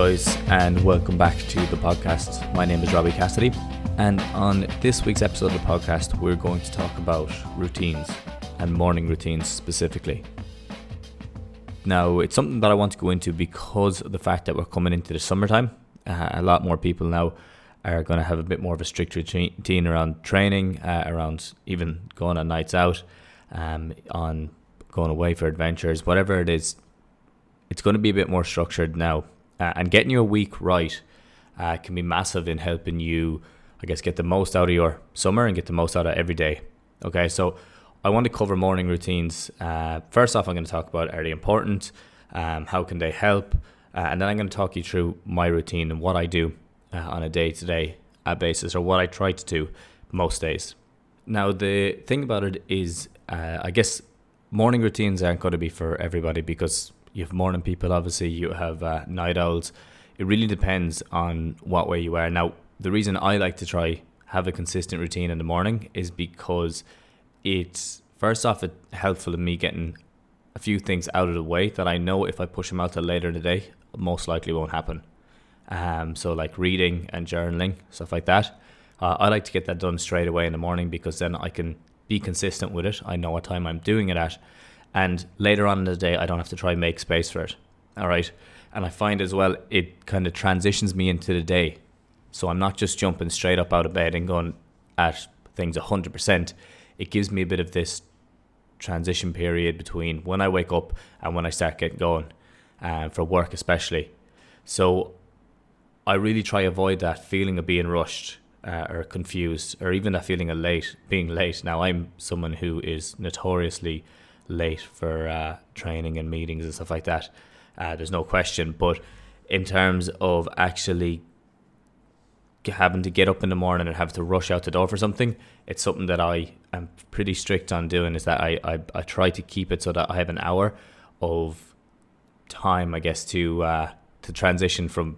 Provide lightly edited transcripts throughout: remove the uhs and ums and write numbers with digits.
guys, and welcome back to the podcast. My name is Robbie Cassidy, and on this week's episode of the podcast, we're going to talk about routines and morning routines specifically. Now, it's something that I want to go into because of the fact that we're coming into the summertime. A lot more people now are going to have a bit more of a strict routine around training, around even going on nights out, on going away for adventures, whatever it is. It's going to be a bit more structured now. And getting your week right can be massive in helping you, I guess, get the most out of your summer and get the most out of every day. Okay, so I want to cover morning routines. First off, I'm going to talk about, are they important? How can they help? And then I'm going to talk you through my routine and what I do on a day-to-day basis, or what I try to do most days. Now, the thing about it is, I guess morning routines aren't going to be for everybody, because you have morning people, obviously, you have night owls. It really depends on what way you are. Now, the reason I like to try have a consistent routine in the morning is because it's, first off, it's helpful in me getting a few things out of the way that I know if I push them out till later in the day, most likely won't happen. So like reading and journaling, stuff like that. I like to get that done straight away in the morning, because then I can be consistent with it. I know what time I'm doing it at. And later on in the day, I don't have to try and make space for it. All right. And I find as well, it kind of transitions me into the day. So I'm not just jumping straight up out of bed and going at things 100%. It gives me a bit of this transition period between when I wake up and when I start getting going, for work especially. So I really try to avoid that feeling of being rushed or confused, or even that feeling of being late. Now, I'm someone who is notoriously late for training and meetings and stuff like that. There's no question. But in terms of actually having to get up in the morning and have to rush out the door for something, it's something that I am pretty strict on doing, is that I try to keep it so that I have an hour of time, I guess, to transition from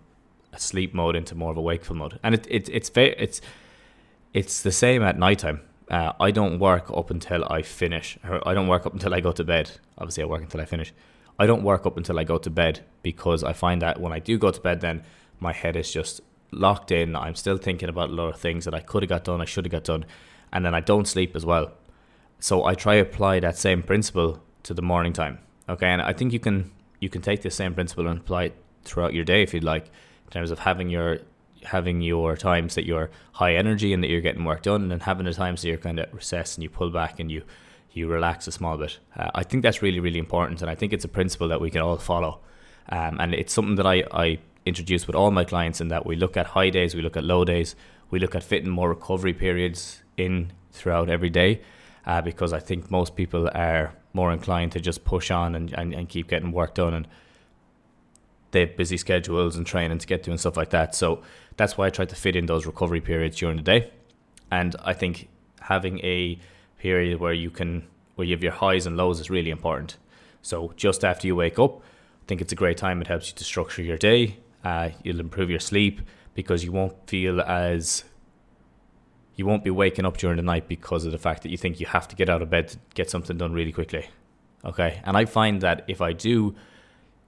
a sleep mode into more of a wakeful mode. And it's the same at nighttime. I don't work up until I finish, or I don't work up until I go to bed. Obviously, I work until I finish. I don't work up until I go to bed, because I find that when I do go to bed, then my head is just locked in. I'm still thinking about a lot of things that I could have got done, I should have got done, and then I don't sleep as well. So I try to apply that same principle to the morning time. Okay, and I think you can take the same principle and apply it throughout your day if you'd like, in terms of having your times that you're high energy and that you're getting work done, and then having the times that you're kind of recess and you pull back and you relax a small bit. I think that's really, really important, and I think it's a principle that we can all follow. And it's something that I introduce with all my clients, in that we look at high days, we look at low days, we look at fitting more recovery periods in throughout every day, because I think most people are more inclined to just push on and keep getting work done, and they have busy schedules and training to get to and stuff like that. So that's why I try to fit in those recovery periods during the day. And I think having a period where you have your highs and lows is really important. So just after you wake up, I think it's a great time. It helps you to structure your day. You'll improve your sleep, because you won't be waking up during the night because of the fact that you think you have to get out of bed to get something done really quickly. Okay. And I find that if I do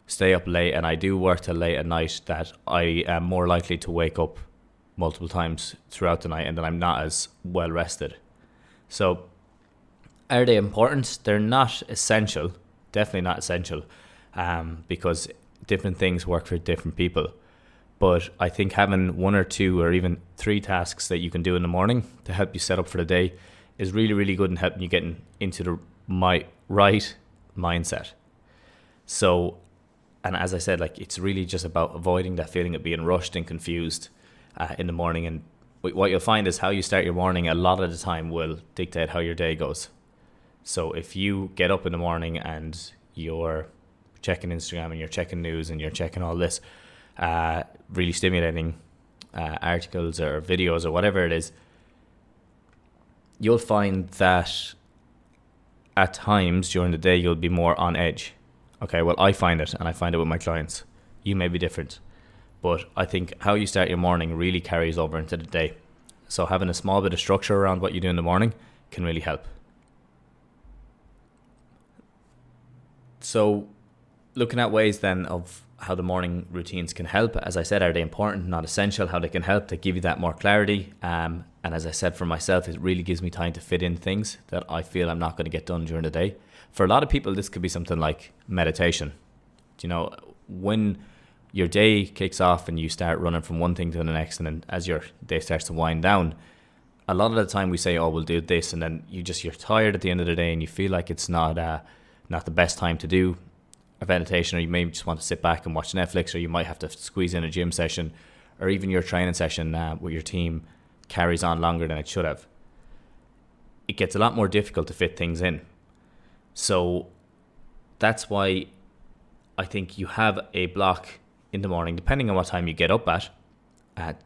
stay up late and I do work till late at night, that I am more likely to wake up multiple times throughout the night, and that I'm not as well rested. So are they important? They're not essential, definitely not essential, because different things work for different people. But I think having one or two or even 3 tasks that you can do in the morning to help you set up for the day is really, really good in helping you getting into the right mindset. So, and as I said, like, it's really just about avoiding that feeling of being rushed and confused in the morning. And what you'll find is how you start your morning a lot of the time will dictate how your day goes. So if you get up in the morning and you're checking Instagram and you're checking news and you're checking all this really stimulating articles or videos or whatever it is, you'll find that at times during the day you'll be more on edge. Okay, well, I find it, and I find it with my clients. You may be different, but I think how you start your morning really carries over into the day. So having a small bit of structure around what you do in the morning can really help. So looking at ways then of how the morning routines can help. As I said, are they important, not essential? How they can help to give you that more clarity. And as I said, for myself, it really gives me time to fit in things that I feel I'm not going to get done during the day. For a lot of people, this could be something like meditation. You know, when your day kicks off and you start running from one thing to the next, and then as your day starts to wind down, a lot of the time we say, oh, we'll do this, and then you're tired at the end of the day and you feel like it's not the best time to do a meditation, or you may just want to sit back and watch Netflix, or you might have to squeeze in a gym session, or even your training session with your team carries on longer than it should have. It gets a lot more difficult to fit things in. So that's why I think you have a block in the morning, depending on what time you get up at,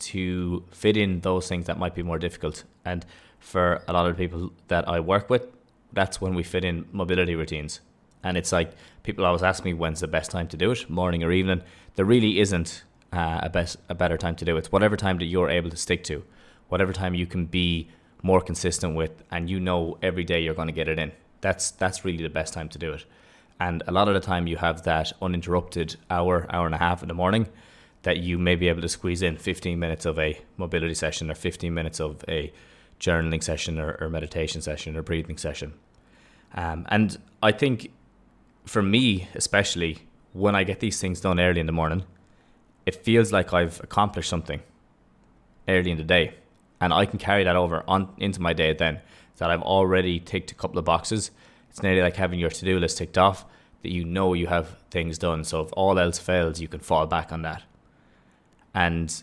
to fit in those things that might be more difficult. And for a lot of people that I work with, that's when we fit in mobility routines. And it's like, people always ask me, when's the best time to do it, morning or evening? There really isn't a better time to do it. It's whatever time that you're able to stick to, whatever time you can be more consistent with, and you know every day you're going to get it in. That's really the best time to do it. And a lot of the time you have that uninterrupted hour and a half in the morning that you may be able to squeeze in 15 minutes of a mobility session, or 15 minutes of a journaling session, or meditation session, or breathing session. And I think for me, especially when I get these things done early in the morning, it feels like I've accomplished something early in the day, and I can carry that over on into my day then, that I've already ticked a couple of boxes. It's nearly like having your to-do list ticked off, that you know you have things done. So if all else fails, you can fall back on that. And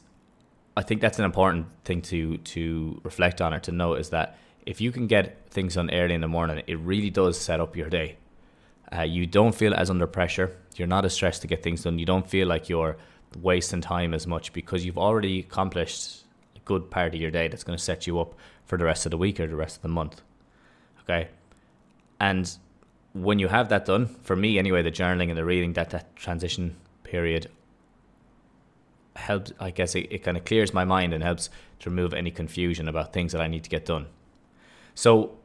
I think that's an important thing to reflect on, or to know, is that if you can get things done early in the morning, it really does set up your day. You don't feel as under pressure. You're not as stressed to get things done. You don't feel like you're wasting time as much, because you've already accomplished a good part of your day that's going to set you up for the rest of the week or the rest of the month. Okay. And when you have that done, for me anyway, the journaling and the reading, that transition period helps. I guess it kind of clears my mind and helps to remove any confusion about things that I need to get done. So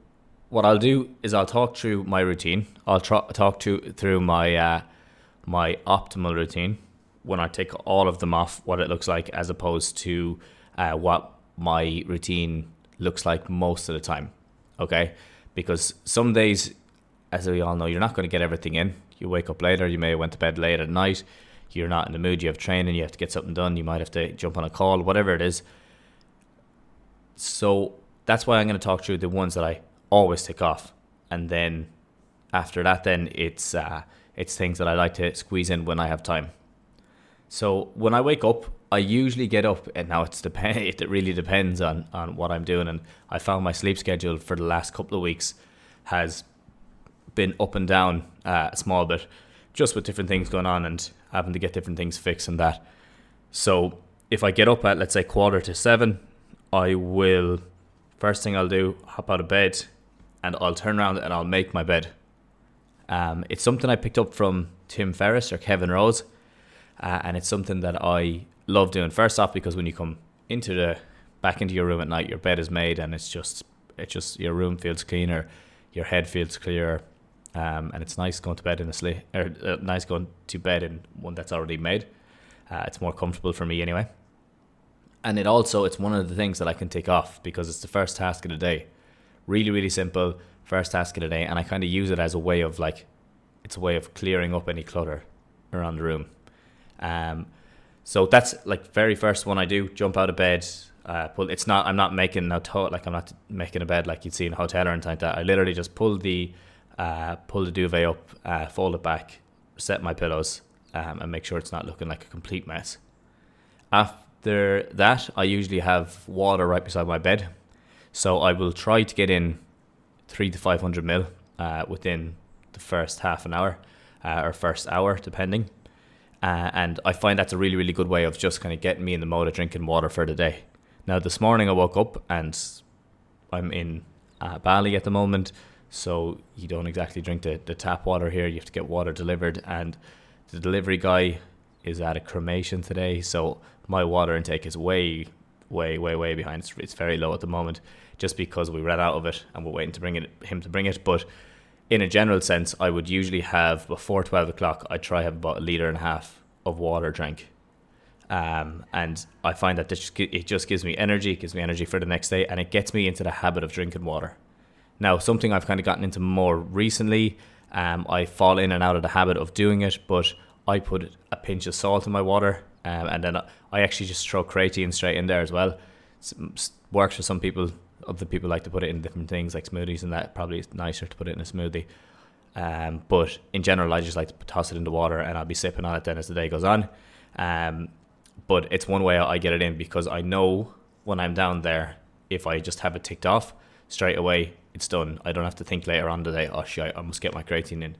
what I'll do is I'll talk through my routine. I'll talk through my my optimal routine when I take all of them off, what it looks like, as opposed to what my routine looks like most of the time. Okay, because some days, as we all know, you're not going to get everything in. You wake up later, you may have went to bed late at night, you're not in the mood, you have training, you have to get something done, you might have to jump on a call, whatever it is. So that's why I'm going to talk through the ones that I always tick off, and then after that, then it's things that I like to squeeze in when I have time. So when I wake up, I usually get up, and now it really depends on what I'm doing. And I found my sleep schedule for the last couple of weeks has been up and down a small bit, just with different things going on and having to get different things fixed and that. So if I get up at, let's say, 6:45, I will, first thing I'll do, hop out of bed, and I'll turn around and I'll make my bed. It's something I picked up from Tim Ferriss or Kevin Rose, and it's something that I love doing. First off, because when you come back into your room at night, your bed is made, and it's just your room feels cleaner, your head feels clearer, and it's nice going to bed nice going to bed in one that's already made. It's more comfortable for me anyway. And it's one of the things that I can take off, because it's the first task of the day. Really, really simple, first task of the day, and I kind of use it as a way of it's a way of clearing up any clutter around the room. So that's like very first one I do. Jump out of bed. I'm not making a bed like you'd see in a hotel or anything like that. I literally just pull the duvet up, fold it back, set my pillows, and make sure it's not looking like a complete mess. After that, I usually have water right beside my bed, so I will try to get in 300 to 500 ml within the first half an hour or first hour, depending. And I find that's a really, really good way of just kind of getting me in the mode of drinking water for the day. Now, this morning I woke up, and I'm in Bali at the moment, so you don't exactly drink the tap water here. You have to get water delivered, and the delivery guy is at a cremation today, so my water intake is way behind. It's very low at the moment, just because we ran out of it and we're waiting to him to bring it. But in a general sense, I would usually have, before 12 o'clock, I'd try have about 1.5 liters of water drank. And I find that it just gives me energy, for the next day, and it gets me into the habit of drinking water. Now, something I've kind of gotten into more recently, I fall in and out of the habit of doing it, but I put a pinch of salt in my water, and then I actually just throw creatine straight in there as well. It works for some people. Other people like to put it in different things like smoothies, and that probably is nicer to put it in a smoothie. But in general, I just like to toss it in the water, and I'll be sipping on it then as the day goes on. But it's one way I get it in, because I know when I'm down there, if I just have it ticked off straight away, it's done. I don't have to think later on today, oh shit, I must get my creatine in.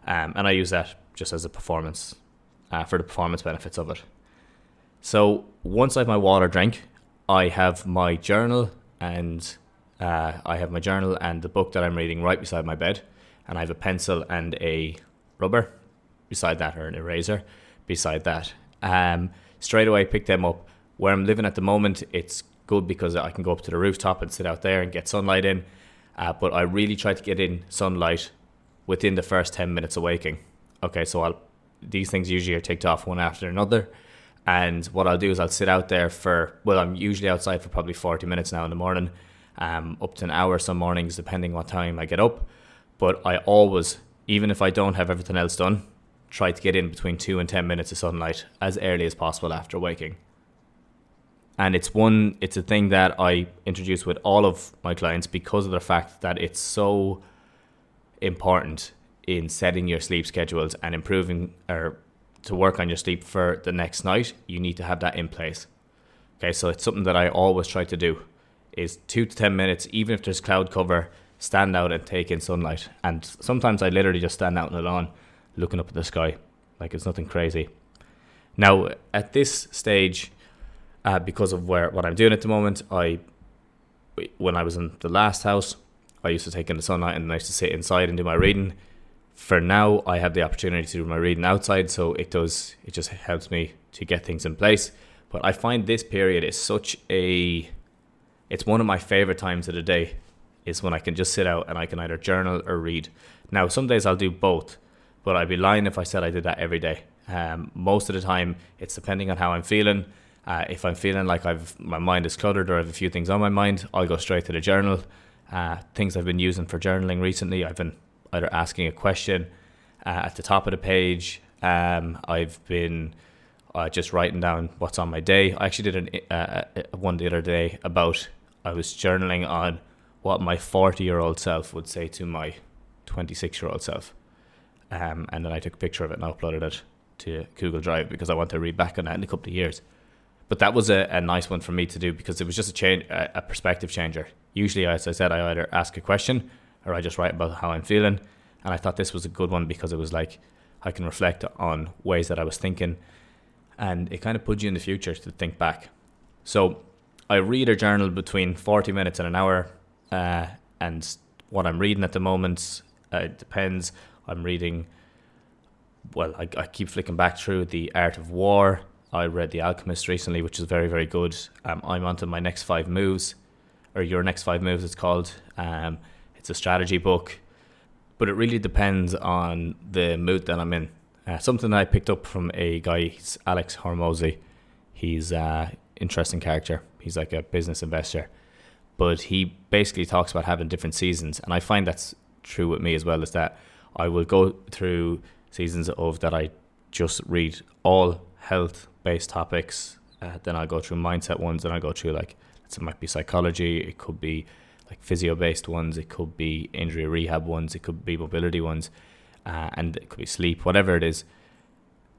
And I use that just as a performance, for the performance benefits of it. So once I have my water drink, I have my journal and the book that I'm reading right beside my bed, and I have a pencil and a rubber beside that, or an eraser beside that. Straight away pick them up. Where I'm living at the moment, it's good because I can go up to the rooftop and sit out there and get sunlight in. But I really try to get in sunlight within the first 10 minutes of waking. Okay, so these things usually are ticked off one after another. And what I'll do is I'll sit out there I'm usually outside for probably 40 minutes now in the morning, up to an hour some mornings, depending what time I get up. But I always, even if I don't have everything else done, try to get in between 2 and 10 minutes of sunlight as early as possible after waking. And it's a thing that I introduce with all of my clients because of the fact that it's so important in setting your sleep schedules and improving, or to work on your sleep for the next night. You need to have that in place. Okay, so it's something that I always try to do, is 2 to 10 minutes, even if there's cloud cover, stand out and take in sunlight. And sometimes I literally just stand out on the lawn looking up at the sky, like it's nothing crazy. Now, at this stage, because of what I'm doing at the moment, when I was in the last house, I used to take in the sunlight and I used to sit inside and do my reading. For now, I have the opportunity to do my reading outside, so it just helps me to get things in place. But I find this period is it's one of my favorite times of the day, is when I can just sit out and I can either journal or read. Now, some days I'll do both, but I'd be lying if I said I did that every day. Most of the time, it's depending on how I'm feeling. If I'm feeling like my mind is cluttered or I have a few things on my mind, I'll go straight to the journal. Things I've been using for journaling recently, I've been either asking a question at the top of the page. I've been just writing down what's on my day. I actually did one the other day I was journaling on what my 40-year-old self would say to my 26-year-old self. And then I took a picture of it and I uploaded it to Google Drive because I want to read back on that in a couple of years. But that was a nice one for me to do because it was just a perspective changer. Usually, as I said, I either ask a question or I just write about how I'm feeling. And I thought this was a good one because it was like I can reflect on ways that I was thinking, and it kind of puts you in the future to think back. So I read or journal between 40 minutes and an hour, and what I'm reading at the moment, it depends. I'm reading, I keep flicking back through The Art of War. I read The Alchemist recently, which is very, very good. I'm on to my next 5 moves, or Your Next 5 Moves it's called. It's a strategy book, but it really depends on the mood that I'm in. Something I picked up from a guy, he's Alex Hormozy. He's an interesting character. He's like a business investor, but he basically talks about having different seasons. And I find that's true with me as well, is that I will go through seasons of that I just read all health-based topics. Then I'll go through mindset ones, and I'll go through it might be psychology, it could be like physio-based ones, it could be injury rehab ones, it could be mobility ones, and it could be sleep, whatever it is.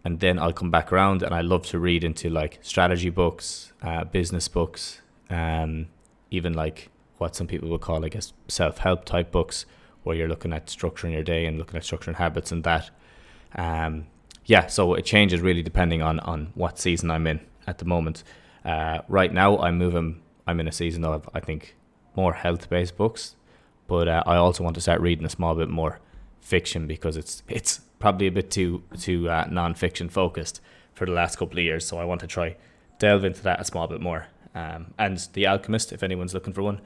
And then I'll come back around, and I love to read into like strategy books, business books, even like what some people would call, I guess, self-help type books, where you're looking at structuring your day and looking at structuring habits and that. So it changes really depending on what season I'm in at the moment. Right now I'm in a season of, I think, more health-based books, but I also want to start reading a small bit more fiction because it's probably a bit too non-fiction focused for the last couple of years. So I want to try delve into that a small bit more. And The Alchemist, if anyone's looking for one,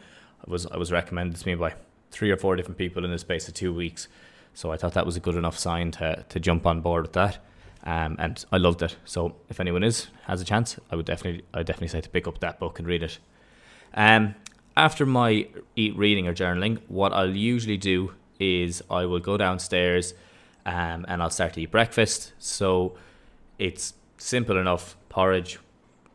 I was recommended to me by 3 or 4 different people in the space of 2 weeks. So I thought that was a good enough sign to jump on board with that. and I loved it. So if anyone has a chance, I would definitely say to pick up that book and read it. After my reading or journaling, what I'll usually do is I will go downstairs and I'll start to eat breakfast. So it's simple enough: porridge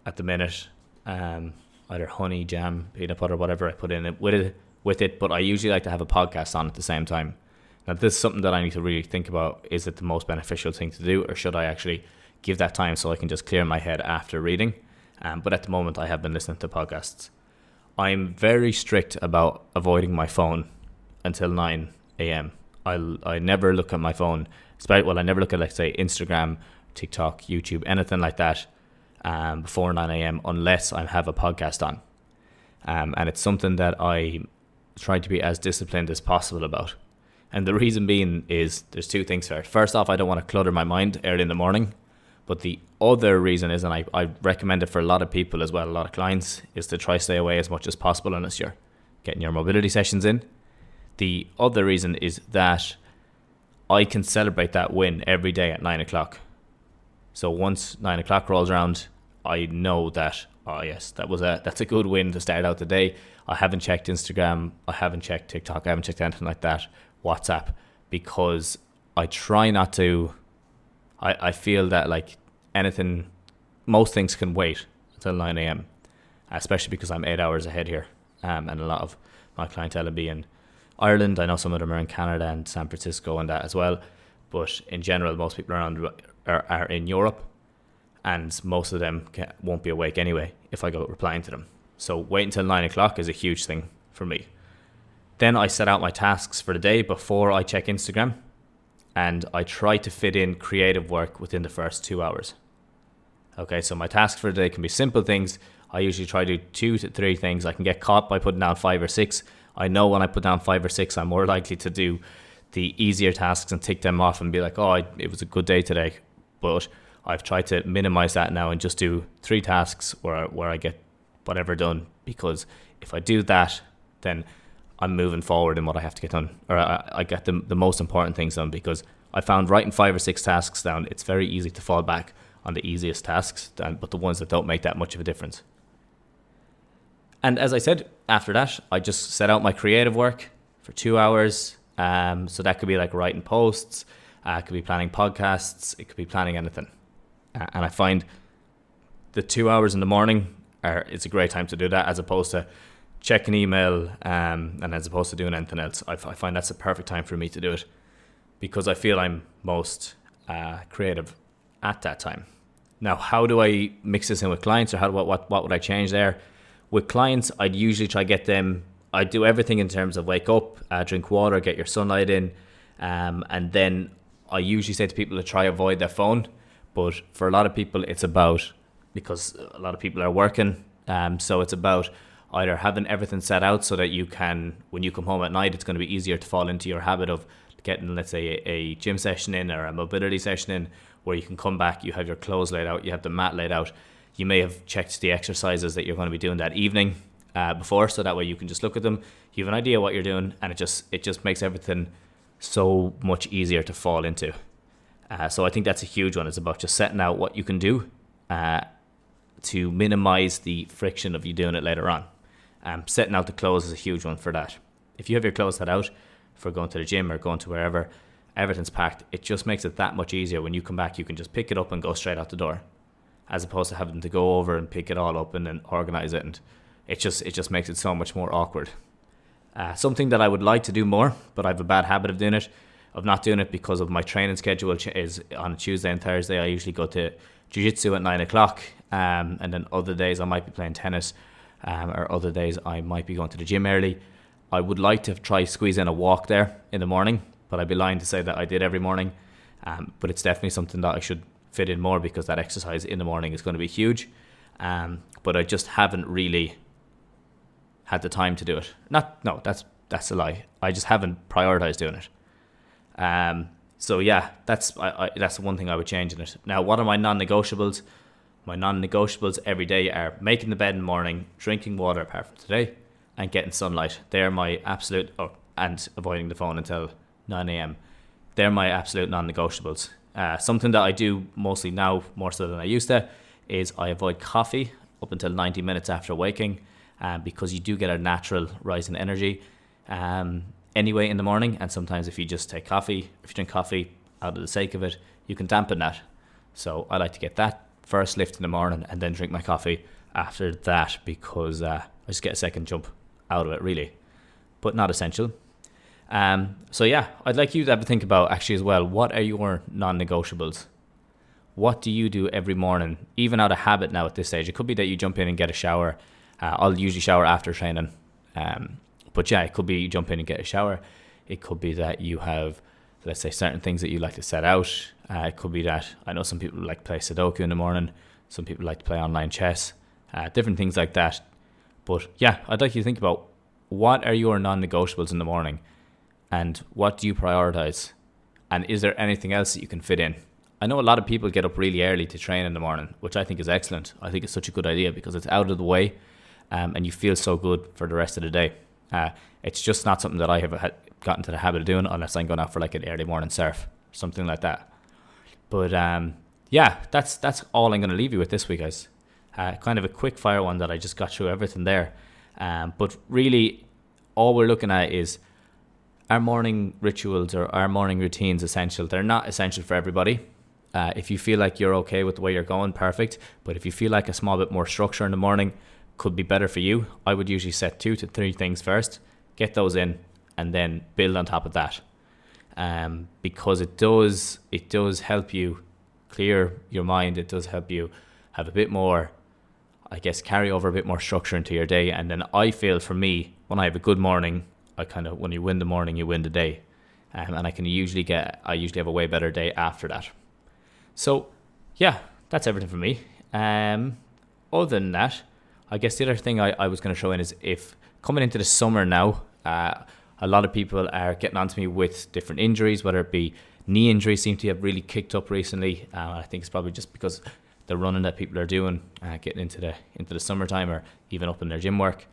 at the minute, either honey, jam, peanut butter, whatever I put in it with it. But I usually like to have a podcast on at the same time. Now, this is something that I need to really think about. Is it the most beneficial thing to do, or should I actually give that time so I can just clear my head after reading? But at the moment, I have been listening to podcasts. I'm very strict about avoiding my phone until 9 a.m. I never look at my phone. I never look at, like, say, Instagram, TikTok, YouTube, anything like that before 9 a.m. unless I have a podcast on. And it's something that I try to be as disciplined as possible about. And the reason being is there's two things for it. First off, I don't want to clutter my mind early in the morning. But the other reason is, and I recommend it for a lot of people as well, a lot of clients, is to try stay away as much as possible unless you're getting your mobility sessions in. The other reason is that I can celebrate that win every day at 9 o'clock. So once 9 o'clock rolls around, I know that, oh yes, that's a good win to start out the day. I haven't checked Instagram, I haven't checked TikTok, I haven't checked anything like that, WhatsApp, because I try not to. I feel that, like, most things can wait until 9 a.m, especially because I'm 8 hours ahead here. And a lot of my clientele will be in Ireland. I know some of them are in Canada and San Francisco and that as well. But in general, most people around are in Europe, and most of them won't be awake anyway if I go replying to them. So wait until 9 o'clock is a huge thing for me. Then I set out my tasks for the day before I check Instagram, and I try to fit in creative work within the first 2 hours. Okay, so my tasks for the day can be simple things. I usually try to do 2 to 3 things. I can get caught by putting down 5 or 6. I know when I put down 5 or 6, I'm more likely to do the easier tasks and tick them off and be like, oh, it was a good day today. But I've tried to minimize that now and just do 3 tasks where I get whatever done, because if I do that, then I'm moving forward in what I have to get done, or I get the most important things done, because I found writing 5 or 6 tasks down, it's very easy to fall back on the easiest tasks, but the ones that don't make that much of a difference. And as I said, after that, I just set out my creative work for 2 hours. So that could be like writing posts, it could be planning podcasts, it could be planning anything. And I find the 2 hours in the morning it's a great time to do that, as opposed to checking email, and as opposed to doing anything else. I find that's the perfect time for me to do it, because I feel I'm most creative at that time. Now, how do I mix this in with clients, or what would I change there? With clients, I'd usually try to get them, I do everything in terms of wake up, drink water, get your sunlight in, and then I usually say to people to try avoid their phone. But for a lot of people, it's about, because a lot of people are working, so it's about either having everything set out so that you can, when you come home at night, it's going to be easier to fall into your habit of getting, let's say, a gym session in or a mobility session in, where you can come back, you have your clothes laid out, you have the mat laid out. You may have checked the exercises that you're going to be doing that evening before, so that way you can just look at them, you have an idea what you're doing, and it just makes everything so much easier to fall into. So I think that's a huge one. It's about just setting out what you can do to minimize the friction of you doing it later on. Setting out the clothes is a huge one for that. If you have your clothes set out for going to the gym or going to wherever, everything's packed, it just makes it that much easier. When you come back, you can just pick it up and go straight out the door, as opposed to having to go over and pick it all up and then organize it, and it just makes it so much more awkward. Something that I would like to do more, but I have a bad habit of not doing it because of my training schedule is on Tuesday and Thursday. I usually go to jiu-jitsu at 9 o'clock, and then other days I might be playing tennis, or other days I might be going to the gym early. I would like to try squeeze in a walk there in the morning, but I'd be lying to say that I did every morning. But it's definitely something that I should fit in more, because that exercise in the morning is going to be huge. But I just haven't really had the time to do it. That's a lie. I just haven't prioritized doing it. So yeah, that's one thing I would change in it. Now, what are my non-negotiables? My non-negotiables every day are making the bed in the morning, drinking water apart from today, and getting sunlight. They're my absolute, and avoiding the phone until 9 a.m. They're my absolute non-negotiables. Something that I do mostly now, more so than I used to, is I avoid coffee up until 90 minutes after waking, because you do get a natural rise in energy anyway in the morning. And sometimes if you drink coffee out of the sake of it, you can dampen that. So I like to get that first lift in the morning and then drink my coffee after that, because I just get a second jump out of it, really, but not essential. So yeah, I'd like you to have a think about actually as well, what are your non-negotiables? What do you do every morning, even out of habit now at this stage? It could be that you jump in and get a shower. I'll usually shower after training. But yeah, it could be you jump in and get a shower. It could be that you have, let's say, certain things that you like to set out. It could be that, I know some people like to play Sudoku in the morning. Some people like to play online chess. Different things like that. But yeah, I'd like you to think about, what are your non-negotiables in the morning? And what do you prioritize? And is there anything else that you can fit in? I know a lot of people get up really early to train in the morning, which I think is excellent. I think it's such a good idea because it's out of the way, and you feel so good for the rest of the day. It's just not something that I have gotten to the habit of doing unless I'm going out for like an early morning surf, something like that. But yeah, that's all I'm going to leave you with this week, guys. Kind of a quick fire one that I just got through everything there. But really, all we're looking at is, our morning rituals or our morning routines essential? They're not essential for everybody. If you feel like you're okay with the way you're going, perfect. But if you feel like a small bit more structure in the morning could be better for you, I would usually set 2 to 3 things first, get those in, and then build on top of that. Because it does help you clear your mind. It does help you have a bit more, I guess, carry over a bit more structure into your day. And then I feel, for me, when I have a good morning, when you win the morning, you win the day. And I usually have a way better day after that. So yeah, that's everything for me. Other than that, I guess the other thing I was going to throw in is, if coming into the summer now, a lot of people are getting onto me with different injuries, whether it be knee injuries seem to have really kicked up recently. I think it's probably just because the running that people are doing, getting into the summertime, or even up in their gym work.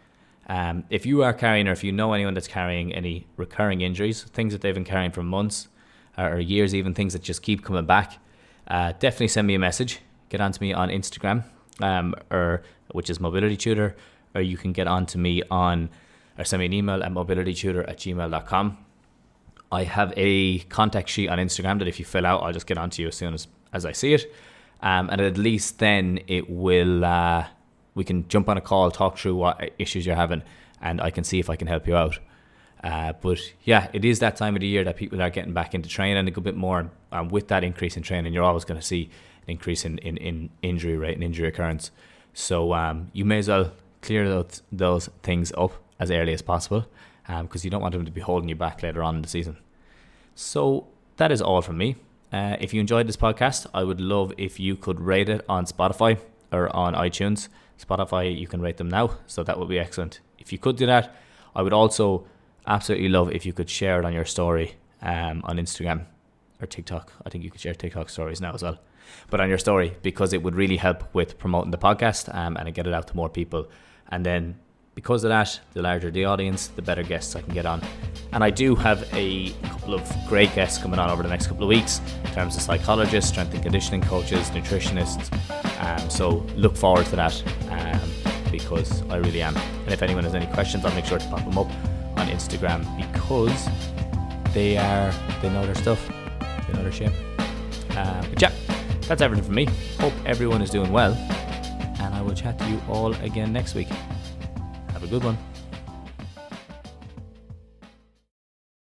If you are carrying, or if you know anyone that's carrying any recurring injuries, things that they've been carrying for months or years, even things that just keep coming back, definitely send me a message. Get onto me on Instagram, which is Mobility Tutor, or you can get onto me or send me an email at mobilitytutor@gmail.com. I have a contact sheet on Instagram that if you fill out, I'll just get onto you as soon as I see it. And at least then it will, we can jump on a call, talk through what issues you're having, and I can see if I can help you out. But yeah, it is that time of the year that people are getting back into training a good bit more. And with that increase in training, you're always going to see an increase in injury rate and injury occurrence. So you may as well clear those things up as early as possible, because you don't want them to be holding you back later on in the season. So that is all from me. If you enjoyed this podcast, I would love if you could rate it on Spotify or on iTunes. Spotify, you can rate them now, so that would be excellent. If you could do that, I would also absolutely love if you could share it on your story on Instagram or TikTok. I think you could share TikTok stories now as well, but on your story, because it would really help with promoting the podcast and get it out to more people. And then because of that, the larger the audience, the better guests I can get on. And I do have a couple of great guests coming on over the next couple of weeks in terms of psychologists, strength and conditioning coaches, nutritionists. So look forward to that, because I really am. And if anyone has any questions, I'll make sure to pop them up on Instagram, because they know their stuff, they know their shit. But yeah, that's everything from me. Hope everyone is doing well, and I will chat to you all again next week. Have a good one.